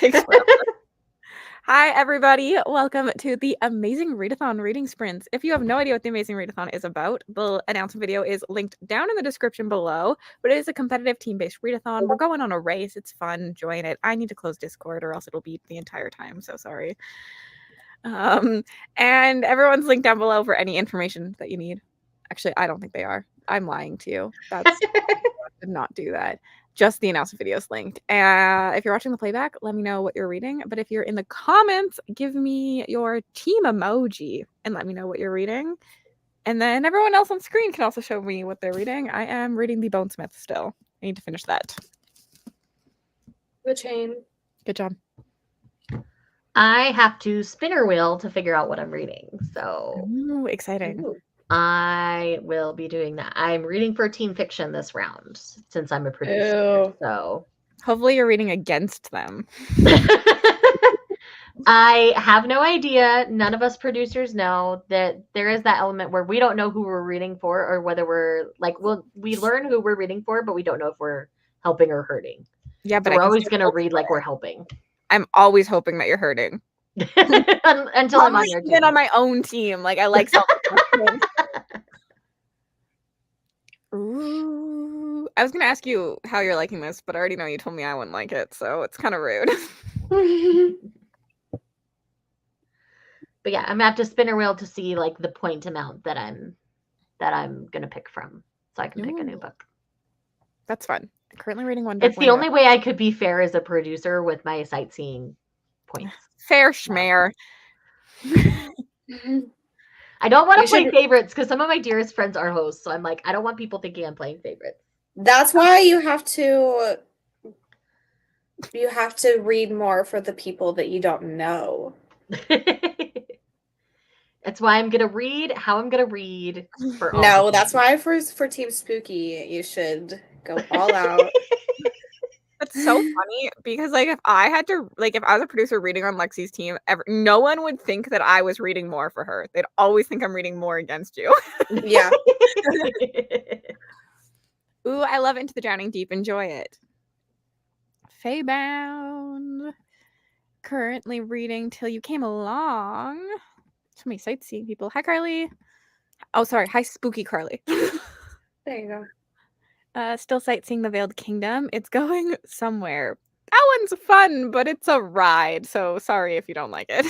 takes forever. Hi, everybody. Welcome to the Amazing Readathon Reading Sprints. If you have no idea what the Amazing Readathon is about, the announcement video is linked down in the description below, but it is a competitive team-based readathon. We're going on a race. It's fun. Join it. I need to close Discord or else it'll beep the entire time, so sorry. And everyone's linked down below for any information that you need. Actually, I don't think they are. I'm lying to you. I did not do that. Just the announcement video is linked. If you're watching the playback, let me know what you're reading. But if you're in the comments, give me your team emoji and let me know what you're reading. And then everyone else on screen can also show me what they're reading. I am reading The Bonesmith still. I need to finish that. The chain. Good job. I have to spinner wheel to figure out what I'm reading. So Ooh, exciting. Ooh. I will be doing that. I'm reading for team fiction this round since I'm a producer. Ew. So hopefully you're reading against them. I have no idea. None of us producers know that there is that element where we don't know who we're reading for or whether we're like, we learn who we're reading for, but we don't know if we're helping or hurting. Yeah, but so we're always going to read like we're helping. I'm always hoping that you're hurting. Until I'm on your team. Even on my own team. Like I like something. Ooh. I was gonna ask you how you're liking this, but I already know you told me I wouldn't like it, so it's kind of rude. But yeah, I'm gonna have to spinner wheel to see like the point amount that I'm gonna pick from, so I can pick a new book. That's fun. I'm currently reading one. It's the only way I could be fair as a producer with my sightseeing points. Fair schmare. I don't want to play favorites because some of my dearest friends are hosts, so I'm like, I don't want people thinking I'm playing favorites. That's why you have to read more for the people that you don't know. That's why I'm gonna read how I'm gonna read for all. No, that's why for Team Spooky you should go all out. That's so funny because like if I was a producer reading on Lexi's team, no one would think that I was reading more for her. They'd always think I'm reading more against you. Yeah. Ooh, I love Into the Drowning Deep. Enjoy it. Feybound. Currently reading Till You Came Along. So many sightseeing people. Hi, Carly. Oh, sorry. Hi, Spooky Carly. There you go. Still sightseeing the Veiled Kingdom. It's going somewhere. That one's fun, but it's a ride. So sorry if you don't like it.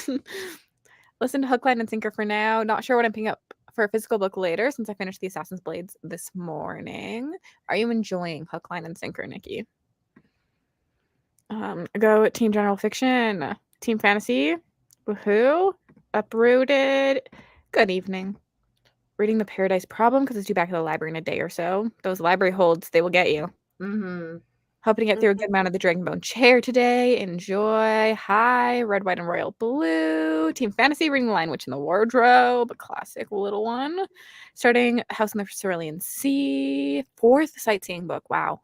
Listen to Hook, Line, and Sinker for now. Not sure what I'm picking up for a physical book later since I finished the Assassin's Blades this morning. Are you enjoying Hook, Line, and Sinker, Nikki? Go Team General Fiction. Team Fantasy. Woohoo. Uprooted. Good evening. Reading The Paradise Problem because it's due back at the library in a day or so. Those library holds, they will get you. Hoping to get through a good amount of the Dragonbone Chair today. Enjoy. Hi, Red, White, and Royal Blue. Team Fantasy, reading The Lion Witch in the Wardrobe. A classic little one. Starting House in the Cerulean Sea. 4th sightseeing book. Wow.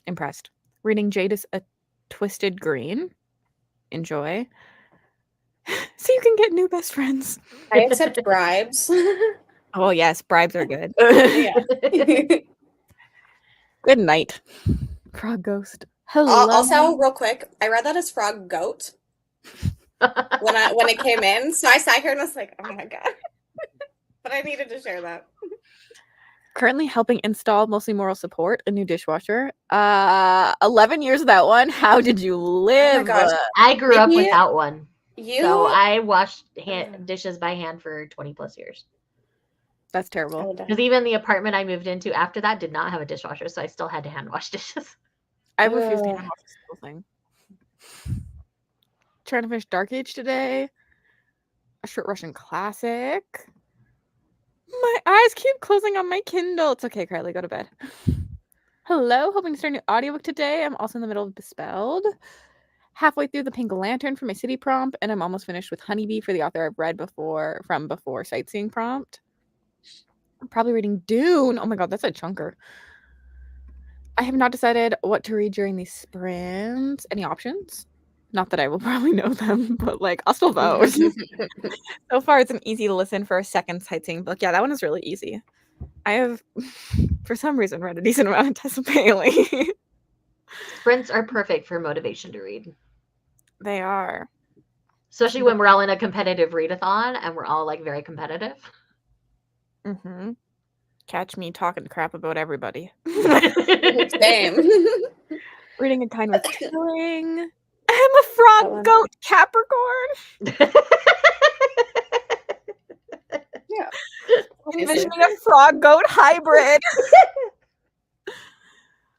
Impressed. Reading Jade is a Twisted Green. Enjoy. So you can get new best friends. I accept bribes. Oh, yes. Bribes are good. Good night. Frog Ghost. Hello. Also, real quick, I read that as Frog Goat when it came in. So I sat here and I was like, oh my God. But I needed to share that. Currently helping install Mostly Moral Support, a new dishwasher. 11 years without one. How did you live? Oh my gosh. I grew up without one. You? So I washed dishes by hand for 20 plus years. That's terrible. Because even the apartment I moved into after that did not have a dishwasher, so I still had to hand wash dishes. I refuse to hand wash this whole thing. Trying to finish Dark Age today. A short Russian classic. My eyes keep closing on my Kindle. It's okay, Carly. Go to bed. Hello. Hoping to start a new audiobook today. I'm also in the middle of Bespelled. Halfway through The Pink Lantern for my city prompt, and I'm almost finished with Honeybee for the author I've read before sightseeing prompt. I'm probably reading Dune. Oh my God, that's a chunker. I have not decided what to read during these sprints. Any options? Not that I will probably know them, but like I'll still vote. So far, it's an easy to listen for a second sightseeing book. Yeah, that one is really easy. I have, for some reason, read a decent amount of Tessa Bailey. Sprints are perfect for motivation to read. They are. Especially when we're all in a competitive readathon and we're all like very competitive. Mm-hmm. Catch me talking crap about everybody. Same. Reading a kind with chilling. I'm a frog, goat, Capricorn. Yeah. Envisioning a frog goat hybrid.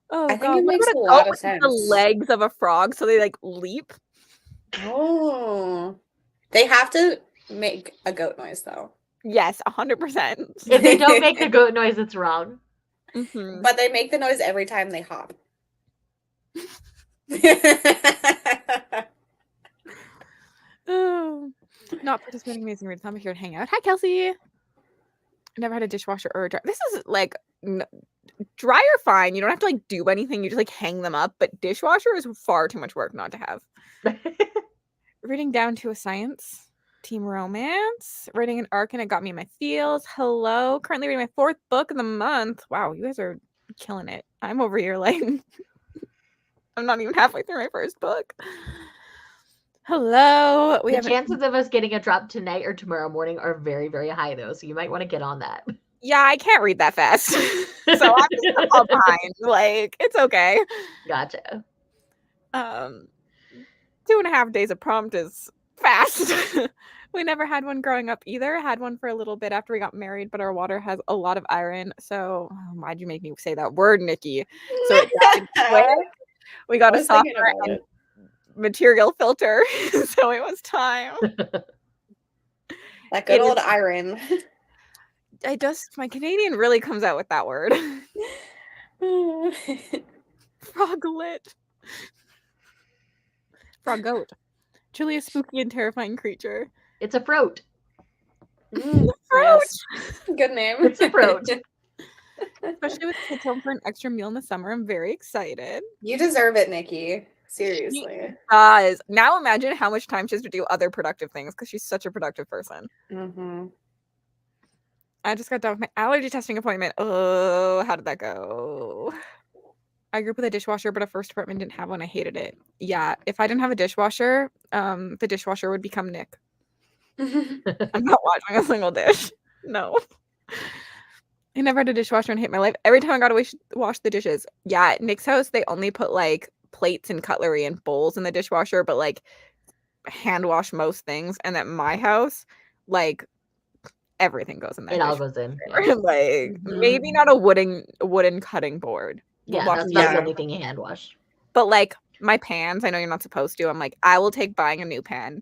Oh I think god, it what makes about a a lot goat of with the sense. legs of a frog so they like leap? Oh. They have to make a goat noise though. Yes, 100%. If they don't make the goat noise, it's wrong. Mm-hmm. But they make the noise every time they hop. Oh, not participating in Amazing Readathon. I'm here to hang out. Hi, Kelsey. Never had a dishwasher or a dryer. This is like dryer fine. You don't have to like do anything. You just like hang them up. But dishwasher is far too much work not to have. Reading down to a science. Team romance. Writing an arc and it got me in my feels. Hello. Currently reading my 4th book of the month. Wow, you guys are killing it. I'm over here like I'm not even halfway through my 1st book. Hello. The chances of us getting a drop tonight or tomorrow morning are very, very high though. So you might want to get on that. Yeah, I can't read that fast. So I'm just a fall behind. Like, it's okay. Gotcha. 2.5 days of prompt is fast. We never had one growing up either. Had one for a little bit after we got married, but our water has a lot of iron. So why'd you make me say that word, Nikki? So it died quick. We got a softener and material filter. So it was time. That good old iron. My Canadian really comes out with that word. Froglet. Frog goat. Truly a spooky and terrifying creature. It's a throat. Fruit. Yes. Good name. It's a throat. Especially with kids home for an extra meal in the summer. I'm very excited. You deserve it, Nikki. Seriously. She does. Now imagine how much time she has to do other productive things because she's such a productive person. Mm-hmm. I just got done with my allergy testing appointment. Oh, how did that go? I grew up with a dishwasher, but a first apartment didn't have one. I hated it. Yeah, if I didn't have a dishwasher, the dishwasher would become Nick. I'm not washing a single dish. No. I never had a dishwasher and hate my life. Every time I got to wash the dishes. Yeah, at Nick's house, they only put like plates and cutlery and bowls in the dishwasher, but like hand wash most things. And at my house, like everything goes in that. It all goes in. Yeah. Like maybe not a wooden cutting board. Yeah, Wash that's the about the only thing you hand wash. But like my pans, I know you're not supposed to. I'm like, I will take buying a new pan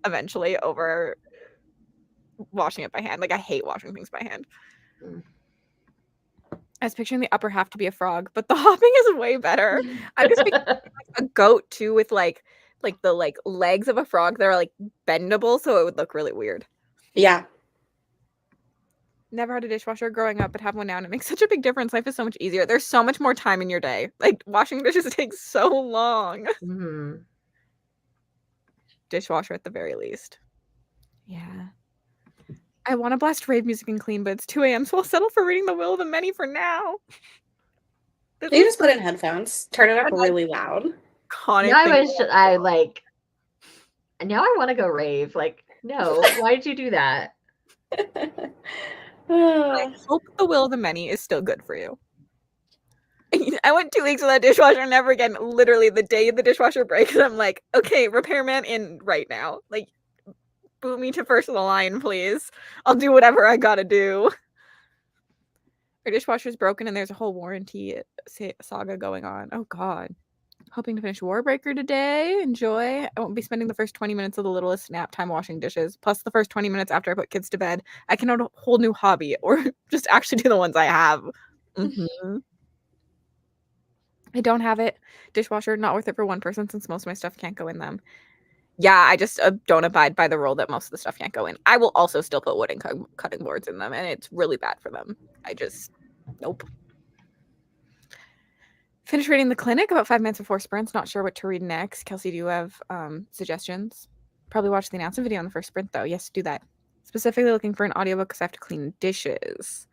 eventually over washing it by hand. Like I hate washing things by hand. I was picturing the upper half to be a frog, but the hopping is way better. I'm just picturing a goat too with like the legs of a frog that are like bendable, so it would look really weird. Yeah. Never had a dishwasher growing up, but have one now, and it makes such a big difference. Life is so much easier. There's so much more time in your day. Like washing dishes takes so long. Mm-hmm. Dishwasher at the very least. Yeah. I want to blast rave music and clean, but it's 2 a.m., so I'll settle for reading The Will of the Many for now. You just put in headphones. Turn it up really loud. Now I want to go rave. Like, no, why did you do that? I hope The Will of the Many is still good for you. I went 2 weeks without dishwasher, never again. Literally the day the dishwasher breaks, I'm like, okay, repairman in right now. Like, boot me to first of the line, please. I'll do whatever I gotta do. Our dishwasher's broken and there's a whole warranty saga going on. Oh god. Hoping to finish Warbreaker today. Enjoy. I won't be spending the first 20 minutes of the littlest nap time washing dishes, plus the first 20 minutes after I put kids to bed. I can own a whole new hobby, or just actually do the ones I have. Mm-hmm. I don't have it. Dishwasher, not worth it for one person since most of my stuff can't go in them. Yeah, I just don't abide by the rule that most of the stuff can't go in. I will also still put wooden cutting boards in them, and it's really bad for them. Nope. Finish reading The Clinic about 5 minutes before sprints. Not sure what to read next. Kelsey, do you have suggestions? Probably watch the announcement video on the first sprint, though. Yes, do that. Specifically looking for an audiobook because I have to clean dishes.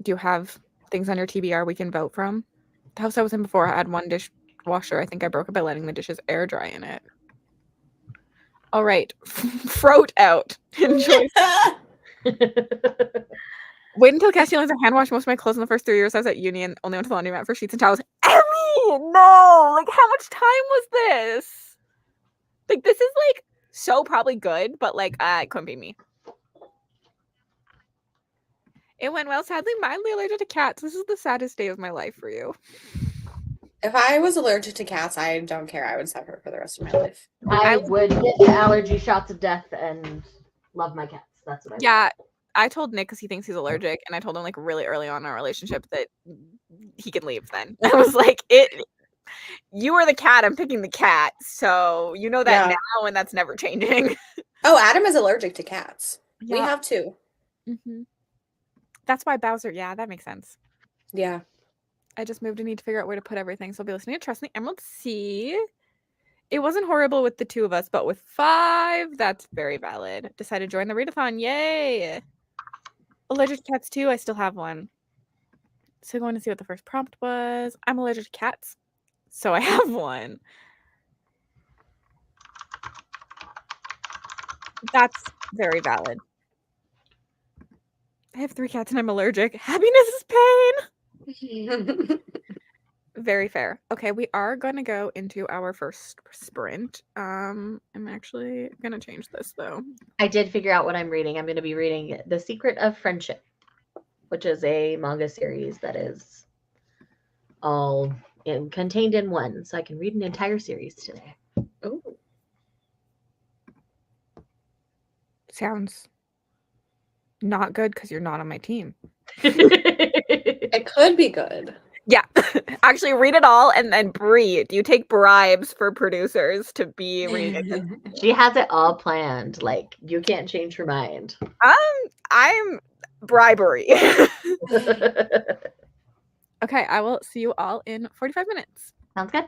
Do you have things on your TBR we can vote from? The house I was in before, I had one washer. I think I broke it by letting the dishes air dry in it. All right. Throat out. Enjoy. Wait until Cassie learns I hand wash most of my clothes in the first 3 years I was at uni and only went to the laundromat for sheets and towels. Emmy! No! Like, how much time was this? Like, this is, like, so probably good, but, like, it couldn't be me. It went well. Sadly, mildly allergic to cats. This is the saddest day of my life for you. If I was allergic to cats, I don't care. I would suffer for the rest of my life. I would get the allergy shots of death and love my cats. That's what I would. Yeah, I told Nick because he thinks he's allergic, and I told him like really early on in our relationship that he can leave. Then I was like, you are the cat. I'm picking the cat, so you know that now, and that's never changing. Oh, Adam is allergic to cats. Yeah. We have two. Mm-hmm. That's why Bowser. Yeah, that makes sense. Yeah. I just moved and need to figure out where to put everything. So I'll be listening to Trust Me Emerald Sea. It wasn't horrible with the 2 of us, but with 5, that's very valid. Decided to join the readathon. Yay! Allergic to cats too. I still have one. So going to see what the first prompt was. I'm allergic to cats, so I have one. That's very valid. I have 3 cats and I'm allergic. Happiness is pain. Very fair. Okay, we are going to go into our first sprint. I'm actually going to change this though. I did figure out what I'm reading. I'm going to be reading The Secret of Friendship, which is a manga series that is all contained in one. So I can read an entire series today. Ooh. Sounds not good because you're not on my team. It could be good. Yeah. Actually, read it all and then breed. You take bribes for producers to be reading it. She has it all planned. Like, you can't change her mind. I'm bribery. Okay, I will see you all in 45 minutes. Sounds good.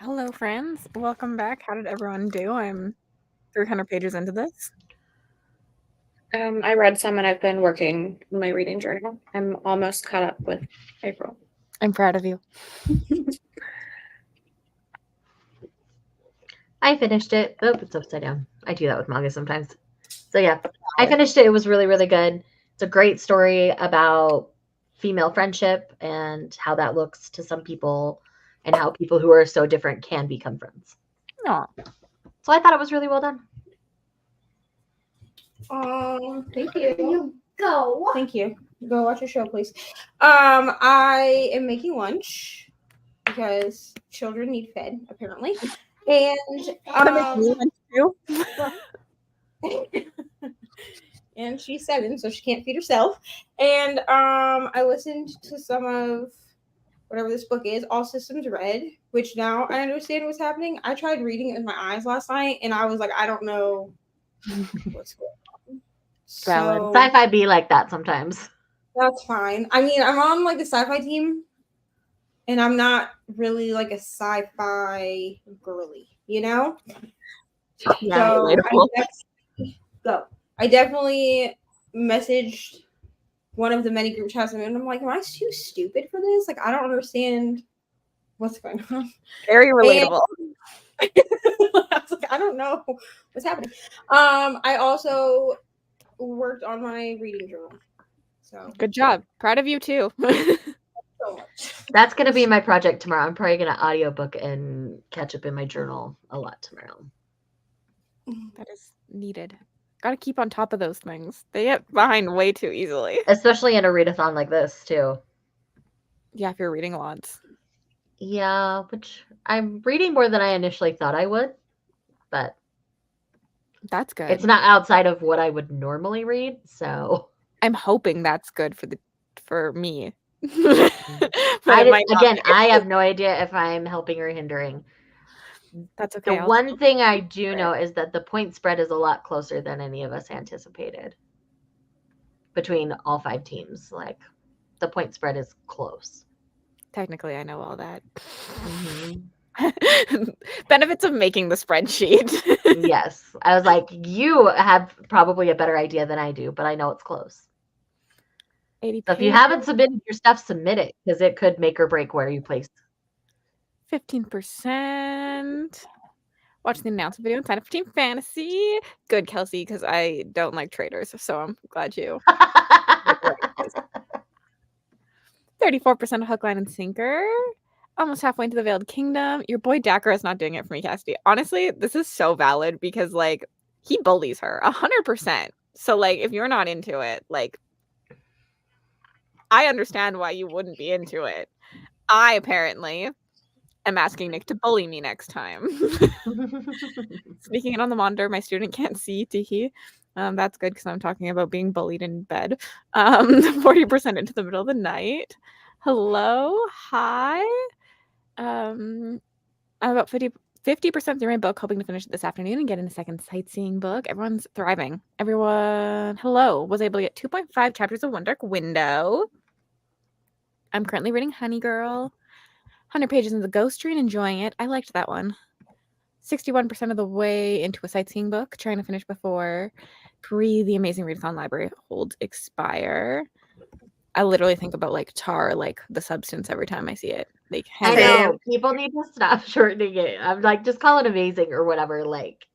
Hello, friends. Welcome back. How did everyone do? I'm 300 pages into this. I read some and I've been working in my reading journal. I'm almost caught up with April. I'm proud of you. I finished it. Oh, it's upside down. I do that with manga sometimes. So yeah, I finished it. It was really, really good. It's a great story about female friendship and how that looks to some people and how people who are so different can become friends. Aw. So I thought it was really well done. Thank you. Go. Thank you. Go watch a show, please. I am making lunch because children need fed, apparently. And and she's 7, so she can't feed herself. And I listened to some of whatever this book is, All Systems Red, which now I understand what's happening. I tried reading it with my eyes last night, and I was like, I don't know what's going on. Valid. So Sci-fi be like that sometimes. that's fine. I mean, I'm on like the sci-fi team, and I'm not really like a sci-fi girly, you know? Yeah, So relatable. I definitely messaged one of the many group chats, and I'm like, am I too stupid for this? Like, I don't understand what's going on. Very relatable. I was like, I don't know what's happening. I also worked on my reading journal. So Good job. Proud of you too. so much. That's going to be my project tomorrow. I'm probably going to audiobook and catch up in my journal a lot tomorrow. That is needed. Gotta keep on top of those things. They get behind way too easily. Especially in a readathon like this, too. Yeah, if you're reading lots. Yeah, which I'm reading more than I initially thought I would, but That's good. it's not outside of what I would normally read, so I'm hoping that's good for me. I have no idea if I'm helping or hindering. That's okay. The one thing I do know is that the point spread is a lot closer than any of us anticipated between all 5 teams. Like, the point spread is close. Technically, I know all that. Mm-hmm. Benefits of making the spreadsheet. Yes. I was like, you have probably a better idea than I do, but I know it's close. 80 So if you haven't submitted your stuff, submit it, because it could make or break where you place. 15%. Watch the announcement video and sign up for Team Fantasy. Good, Kelsey, because I don't like traders, so I'm glad you. 34% of hook, line, and sinker. Almost halfway into the Veiled Kingdom. Your boy Dakar is not doing it for me, Cassidy. Honestly, this is so valid because, like, he bullies her 100%. So, like, if you're not into it, like, I understand why you wouldn't be into it. I apparently am asking Nick to bully me next time. Sneaking it on the monitor, my student can't see. Teehee. That's good because I'm talking about being bullied in bed. 40% into the middle of the night. Hello, hi. I'm about 50% through my book, hoping to finish it this afternoon and get in a second sightseeing book. Everyone's thriving. Everyone, hello. Was able to get 2.5 chapters of One Dark Window. I'm currently reading Honey Girl. 100 pages in the Ghost Tree and enjoying it. I liked that one. 61% of the way into a sightseeing book, trying to finish before the Amazing Readathon Library holds expire. I literally think about like tar, like the substance every time I see it. Like, I know people need to stop shortening it. I'm like, just call it amazing or whatever. Like,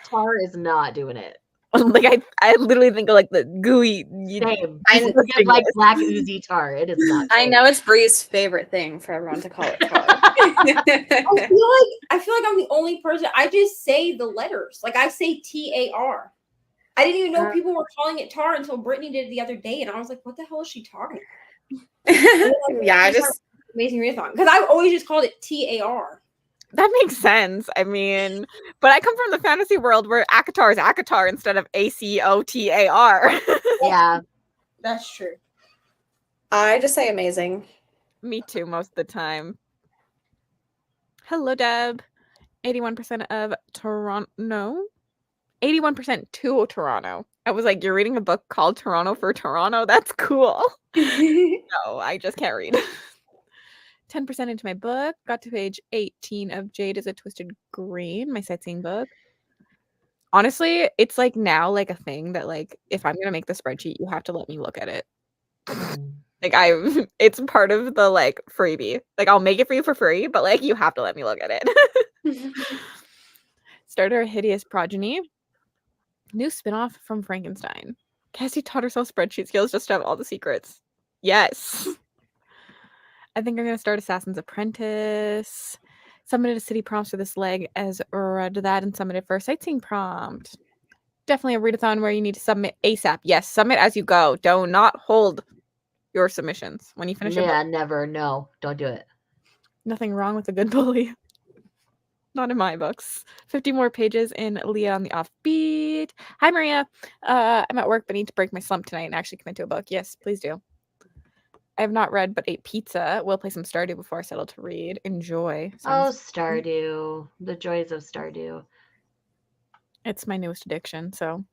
tar is not doing it. Like I literally think of like the gooey. Same. I get like black oozy tar. It is not. I know it's Bree's favorite thing for everyone to call it tar. I feel like I'm the only person. I just say the letters. Like I say TAR. I didn't even know people were calling it tar until Brittany did it the other day, and I was like, "What the hell is she talking about?" Yeah, I just Amazing Readathon because I've always just called it TAR. That makes sense. I mean, but I come from the fantasy world where ACOTAR is ACOTAR instead of ACOTAR. Yeah, that's true. I just say amazing. Me too, most of the time. Hello, Deb. 81% of Toronto. No, 81% to Toronto. I was like, you're reading a book called Toronto for Toronto? That's cool. No, I just can't read. 10% into my book. Got to page 18 of Jade is a Twisted Green, my sightseeing book. Honestly, it's like now like a thing that like if I'm gonna make the spreadsheet, you have to let me look at it. Like it's part of the like freebie. Like I'll make it for you for free, but like you have to let me look at it. Started a Hideous Progeny. New spinoff from Frankenstein. Cassie taught herself spreadsheet skills just to have all the secrets. Yes. I think I'm gonna start Assassin's Apprentice. Submitted a city prompts for this leg as read that and submitted for a sightseeing prompt. Definitely a readathon where you need to submit ASAP. Yes, submit as you go. Do not hold your submissions when you finish your book. Never. No, don't do it. Nothing wrong with a good bully. Not in my books. 50 more pages in Leah on the Offbeat. Hi, Maria. I'm at work, but need to break my slump tonight and actually commit to a book. Yes, please do. I have not read, but ate pizza. We'll play some Stardew before I settle to read. Enjoy. Sounds Stardew. The joys of Stardew. It's my newest addiction, so.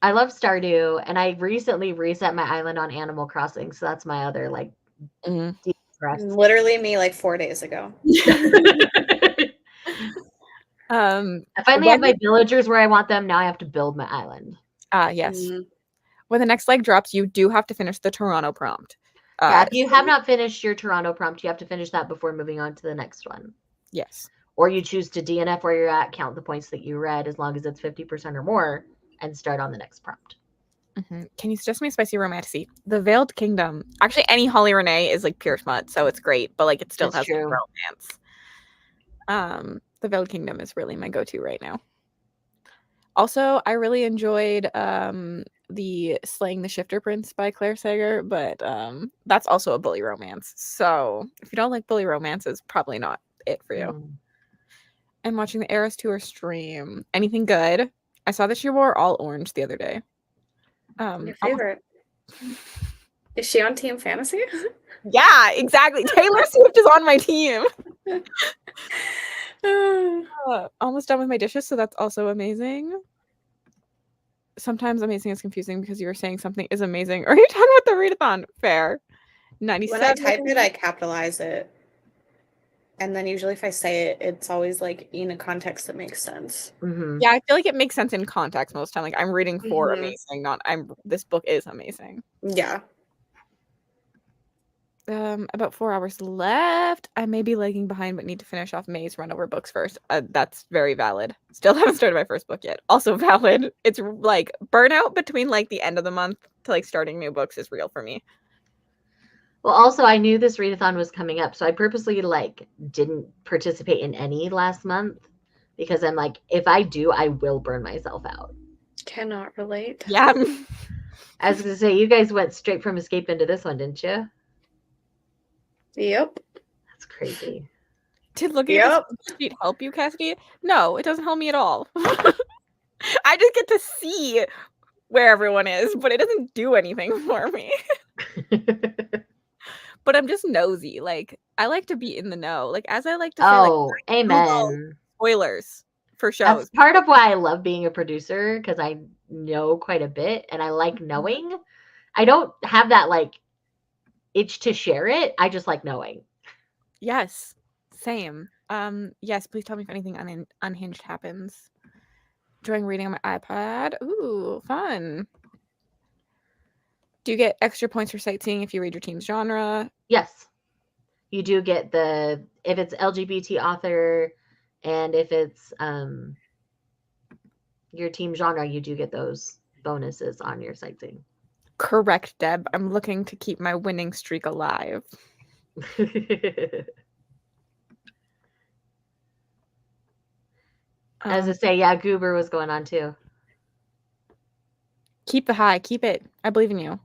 I love Stardew, and I recently reset my island on Animal Crossing, so that's my other, like, deep stress. Literally me, like, 4 days ago. I finally have my villagers where I want them. Now I have to build my island. Yes. When the next leg drops, you do have to finish the Toronto prompt. If you have not finished your Toronto prompt, you have to finish that before moving on to the next one. Yes. Or you choose to DNF where you're at, count the points that you read as long as it's 50% or more, and start on the next prompt. Can you suggest me a spicy romantasy? The Veiled Kingdom. Actually, any Holly Renee is like pure smut, so it's great, but like it still has romance. The Veiled Kingdom is really my go-to right now. Also, I really enjoyed the Slaying the Shifter Prince by Claire Sager, but that's also a bully romance. So if you don't like bully romances, probably not it for you. I'm watching the Eras Tour stream. Anything good? I saw that she wore all orange the other day. Your favorite. Is she on Team Fantasy? Yeah, exactly. Taylor Swift is on my team. Almost done with my dishes, so that's also amazing. Sometimes amazing is confusing because you were saying something is amazing. Are you talking about the readathon? Fair. 97. When I type it, I capitalize it. And then usually if I say it, it's always like in a context that makes sense. Yeah, I feel like it makes sense in context most of the time. Like I'm reading for amazing, not this book is amazing. Yeah. About 4 hours left. I may be lagging behind, but need to finish off May's run over books first. That's very valid. Still haven't started my first book yet. Also valid. It's like burnout between like the end of the month to like starting new books is real for me. Well, also I knew this readathon was coming up, so I purposely like didn't participate in any last month because I'm like, if I do, I will burn myself out. Cannot relate. Yeah. I was gonna say, you guys went straight from Escape into this one, didn't you? Yep. That's crazy. Did looking at this sheet help you, Cassidy? No, it doesn't help me at all. I just get to see where everyone is, but it doesn't do anything for me. But I'm just nosy. Like, I like to be in the know. Like, as I like to say, like, amen. Spoilers for shows. That's part of why I love being a producer, because I know quite a bit and I like knowing. I don't have that like itch to share it. I just like knowing. Yes, same. Yes, please tell me if anything unhinged happens. Enjoying reading on my iPad. Ooh, fun. Do you get extra points for sightseeing if you read your team's genre? Yes. You do get if it's LGBT author and if it's your team genre, you do get those bonuses on your sightseeing. Correct, Deb. I'm looking to keep my winning streak alive. As I say, yeah, Goober was going on too. Keep the high. Keep it. I believe in you.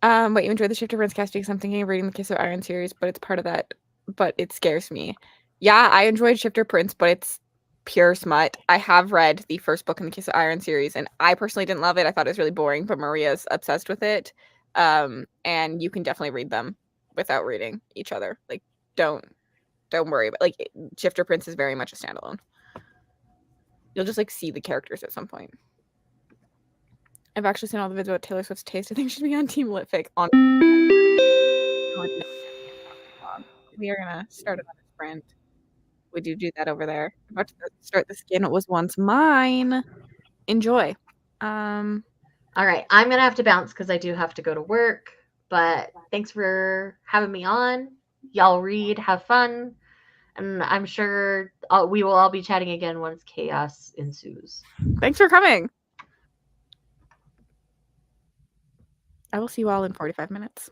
Wait, you enjoyed the Shifter Prince cast because I'm thinking of reading the Kiss of Iron series, but it's part of that. But it scares me. Yeah, I enjoyed Shifter Prince, but it's pure smut. I have read the first book in the Kiss of Iron series, and I personally didn't love it. I thought it was really boring, but Maria's obsessed with it. And you can definitely read them without reading each other. Like, don't worry about like Shifter Prince is very much a standalone. You'll just like see the characters at some point. I've actually seen all the videos about Taylor Swift's taste. I think she'd be on Team Litfic on We are gonna start another sprint. We do that over there. About to start the skin. It was once mine. Enjoy. All right, I'm gonna have to bounce because I do have to go to work. But thanks for having me on. Y'all read, have fun, and I'm sure we will all be chatting again once chaos ensues. Thanks for coming. I will see you all in 45 minutes.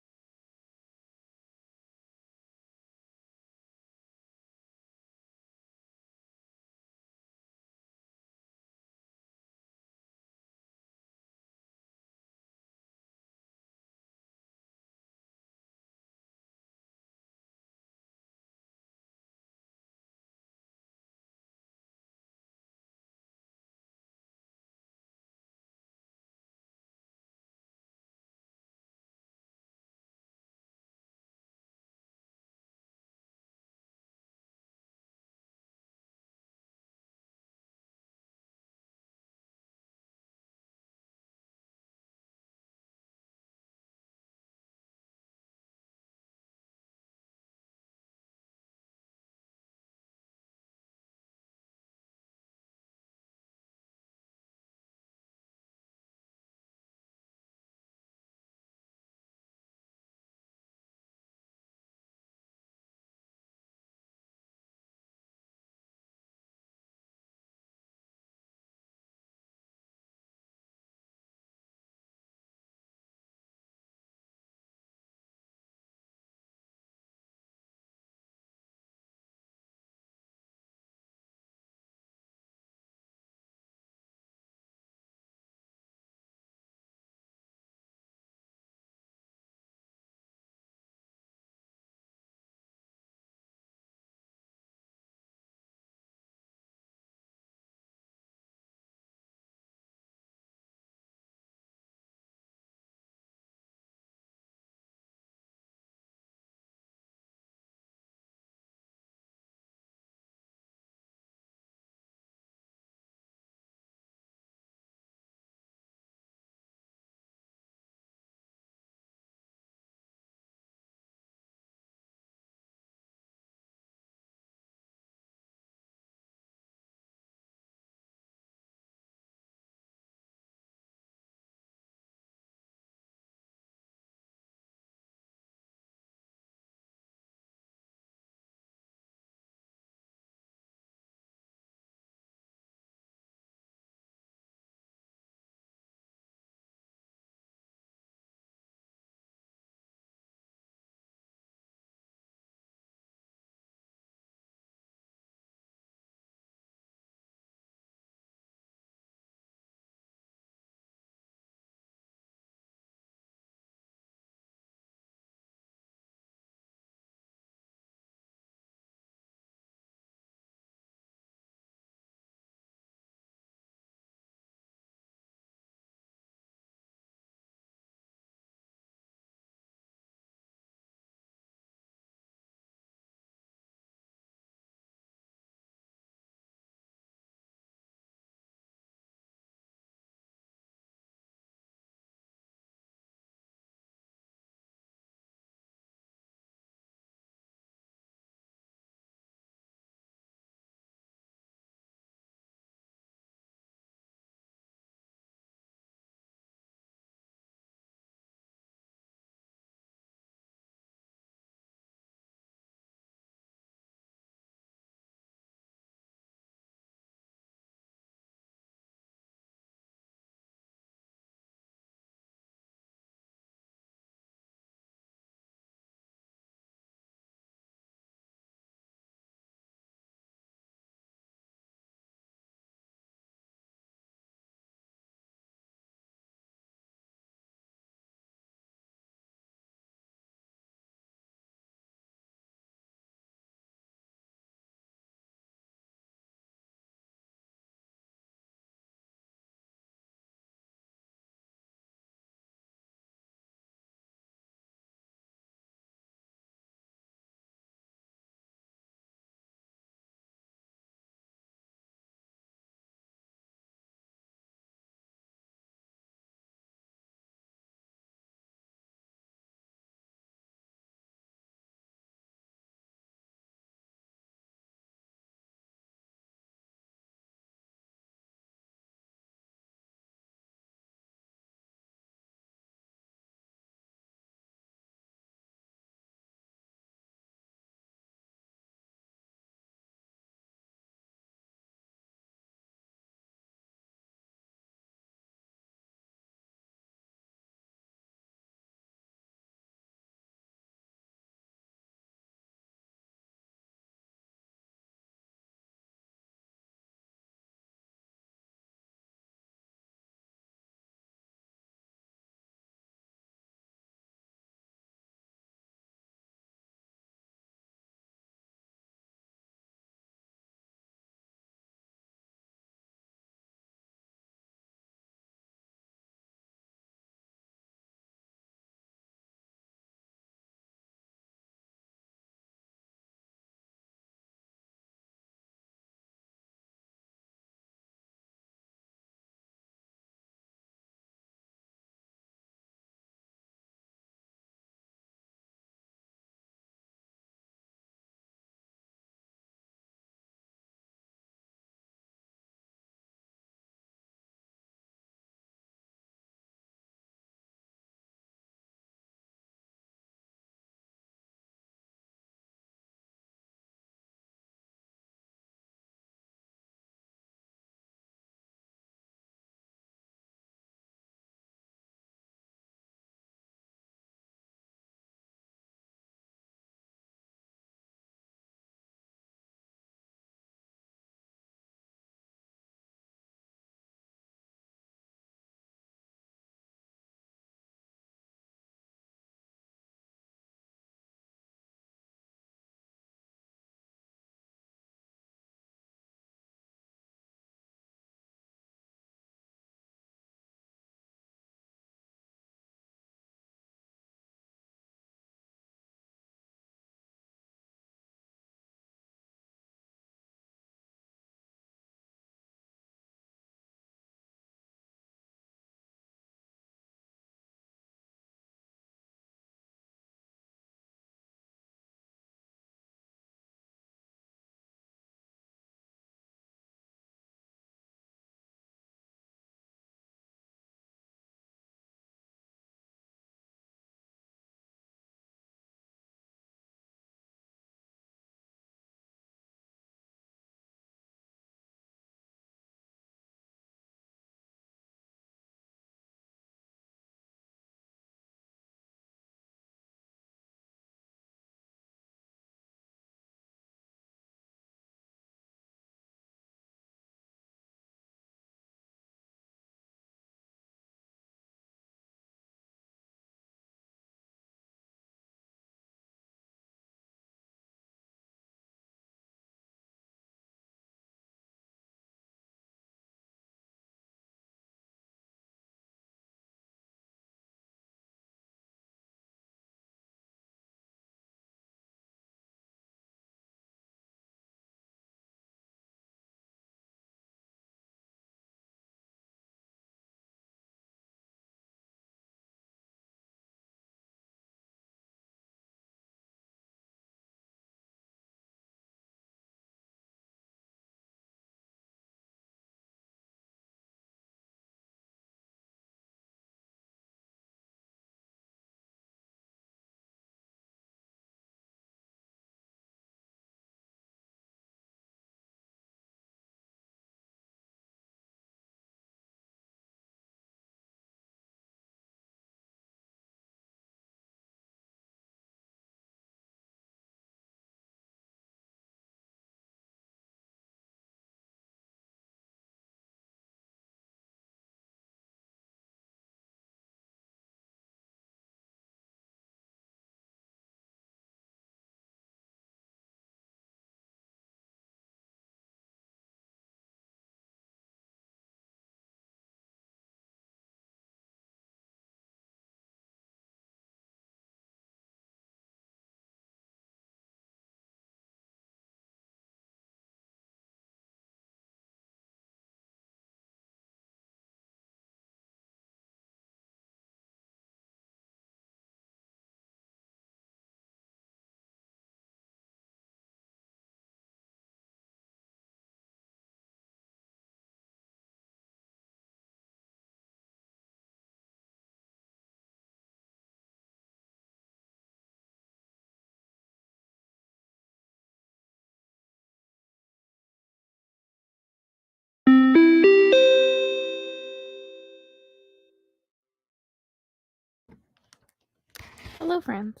Hello, friends.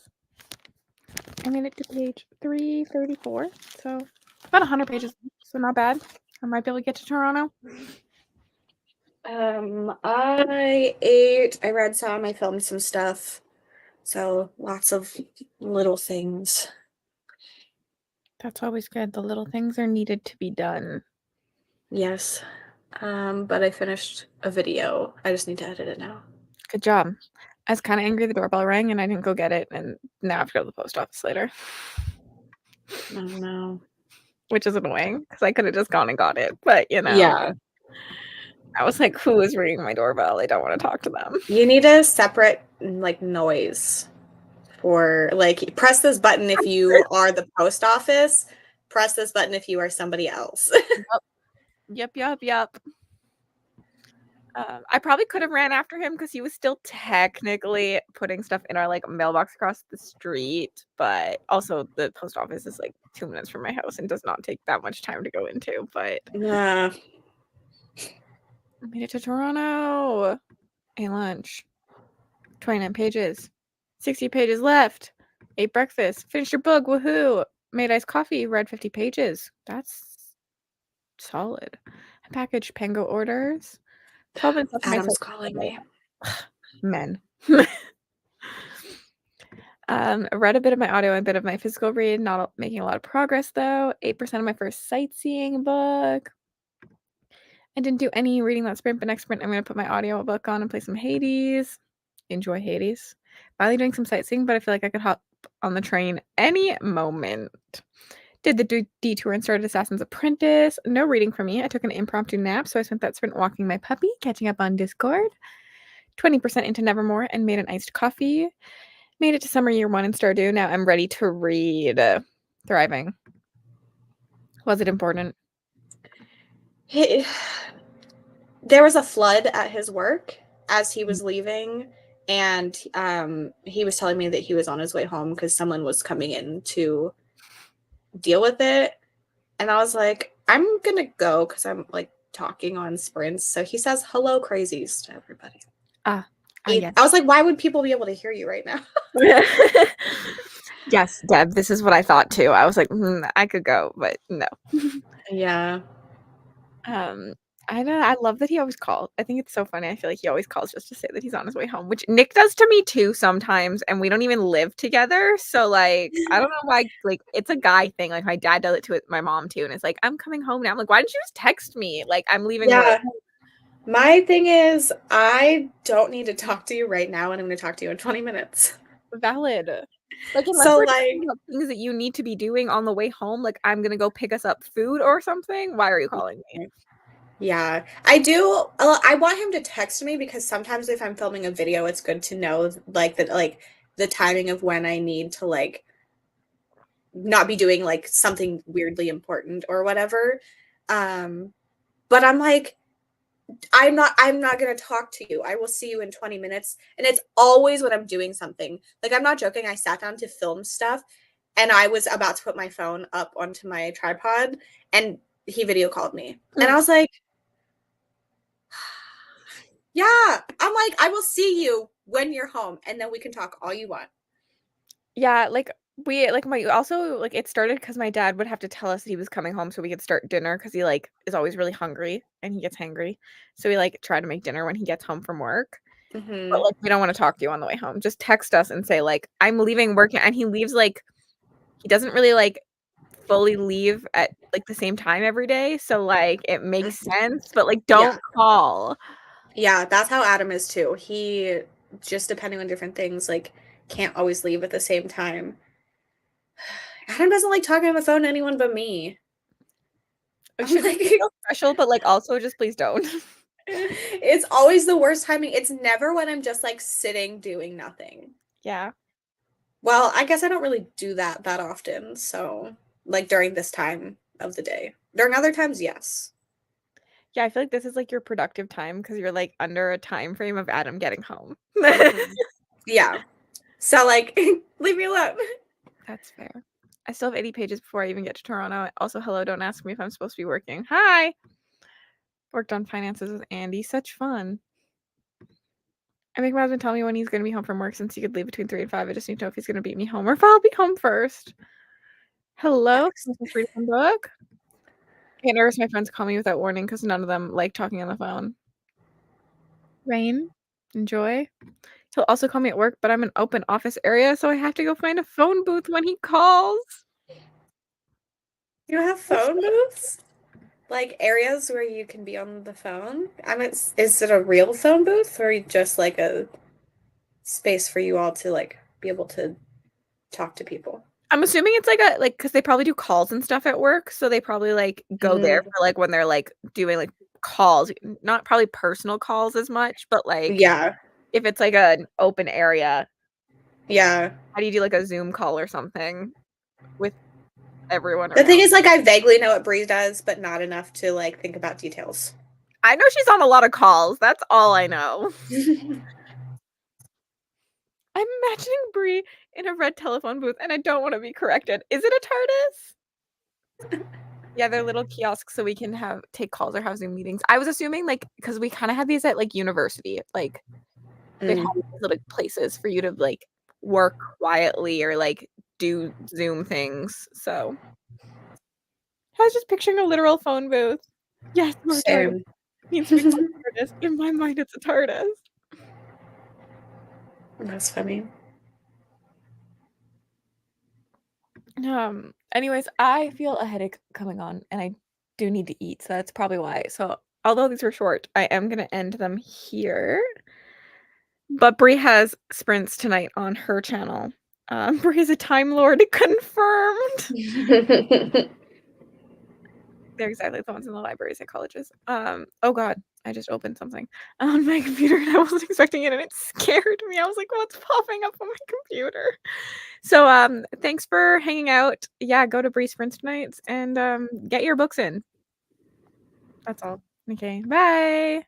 I made it to page 334, so about 100 pages, so not bad. I might be able to get to Toronto. I ate, I read some, I filmed some stuff. So lots of little things. That's always good. The little things are needed to be done. Yes. But I finished a video. I just need to edit it now. Good job. I was kind of angry the doorbell rang and I didn't go get it, and now I have to go to the post office later, Oh no. which is annoying because I could have just gone and got it. But, Yeah. I was like, who is ringing my doorbell? I don't want to talk to them. You need a separate like noise for like press this button if you are the post office. Press this button if you are somebody else. Yep. I probably could have ran after him because he was still technically putting stuff in our like mailbox across the street, but also the post office is like 2 minutes from my house and does not take that much time to go into. But Nah. I made it to Toronto. Ate lunch. 29 pages. 60 pages left. Ate breakfast. Finished your book. Woohoo. Made iced coffee. Read 50 pages. That's solid. I packaged Pango orders. 12 minutes left. Adam's calling me. Men. I read a bit of my audio and a bit of my physical read. Not making a lot of progress though. 8% of my first sightseeing book. I didn't do any reading that sprint, but next sprint I'm going to put my audio book on and play some Hades. Enjoy Hades. Finally doing some sightseeing, but I feel like I could hop on the train any moment. Did the detour and started Assassin's Apprentice. No reading for me. I took an impromptu nap, so I spent that sprint walking my puppy, catching up on Discord. 20% into Nevermore and made an iced coffee. Made it to summer year 1 in Stardew. Now I'm ready to read. Thriving. Was it important? There was a flood at his work as he was leaving, and he was telling me that he was on his way home because someone was coming in to deal with it. And I was like, I'm gonna go because I'm like talking on sprints. So he says hello crazies to everybody. Yes. I was like, why would people be able to hear you right now? Yes, Deb, this is what I thought too. I was like, I could go, but no. Yeah. I know. I love that he always calls. I think it's so funny. I feel like he always calls just to say that he's on his way home, which Nick does to me too sometimes, and we don't even live together. So like, I don't know why. Like, it's a guy thing. Like my dad does it to my mom too, and it's like, I'm coming home now. I'm like, why didn't you just text me? Like, I'm leaving work. My thing is, I don't need to talk to you right now, and I'm going to talk to you in 20 minutes. Valid. Like, unless So we're like talking about things that you need to be doing on the way home, like I'm gonna go pick us up food or something. Why are you calling me? yeah, I do. I want him to text me because sometimes if I'm filming a video, it's good to know like the timing of when I need to like not be doing like something weirdly important or whatever. But I'm like, I'm not going to talk to you. I will see you in 20 minutes. And it's always when I'm doing something. Like, I'm not joking. I sat down to film stuff and I was about to put my phone up onto my tripod and he video called me. And I was like, yeah. I'm like, I will see you when you're home and then we can talk all you want. Yeah, like we like my also like it started because my dad would have to tell us that he was coming home so we could start dinner because he like is always really hungry and he gets hangry. So we like try to make dinner when he gets home from work. But like we don't want to talk to you on the way home. Just text us and say like I'm leaving work, and he leaves like he doesn't really like fully leave at like the same time every day. So like it makes sense, but like don't call. Yeah, that's how Adam is too. He just depending on different things, like can't always leave at the same time. Adam doesn't like talking on the phone to anyone but me. It should like, feel special, but like also just please don't. It's always the worst timing. It's never when I'm just like sitting doing nothing. Yeah. Well, I guess I don't really do that often. So like during this time of the day. During other times, yes. Yeah, I feel like this is like your productive time because you're like under a time frame of Adam getting home. Yeah. So like leave me alone. That's fair. I still have 80 pages before I even get to Toronto. Also, hello, don't ask me if I'm supposed to be working. Hi. Worked on finances with Andy. Such fun. I make my husband tell me when he's gonna be home from work since he could leave between 3 and 5. I just need to know if he's gonna beat me home or if I'll be home first. Hello, read a book. I get nervous my friends call me without warning because none of them like talking on the phone. Rain, enjoy. He'll also call me at work, but I'm in an open office area, so I have to go find a phone booth when he calls. You have phone booths? Like areas where you can be on the phone? Is it a real phone booth or just like a space for you all to like be able to talk to people? I'm assuming it's like because they probably do calls and stuff at work, so they probably like go there for like when they're like doing like calls, not probably personal calls as much, but like Yeah. if it's like an open area, Yeah. how do you do like a Zoom call or something with everyone The thing around? is, like, I vaguely know what Bree does, but not enough to like think about details. I know she's on a lot of calls. That's all I know. I'm imagining Bree in a red telephone booth, and I don't want to be corrected. Is it a TARDIS? Yeah, they're little kiosks so we can take calls or have Zoom meetings. I was assuming like because we kind of had these at like university, like they'd have these little places for you to like work quietly or like do Zoom things. So I was just picturing a literal phone booth. Yes, more TARDIS. Means we call it TARDIS. In my mind, it's a TARDIS. That's funny. Anyways, I feel a headache coming on and I do need to eat, so that's probably why. So although these were short, I am gonna end them here. But Brie has sprints tonight on her channel. Brie's a Time Lord confirmed. They're exactly the ones in the library psychologist. Oh god, I just opened something on my computer and I wasn't expecting it and it scared me. I was like, what's popping up on my computer? So thanks for hanging out. Yeah, go to Bree Sprints tonight and get your books in. That's all. Okay, bye.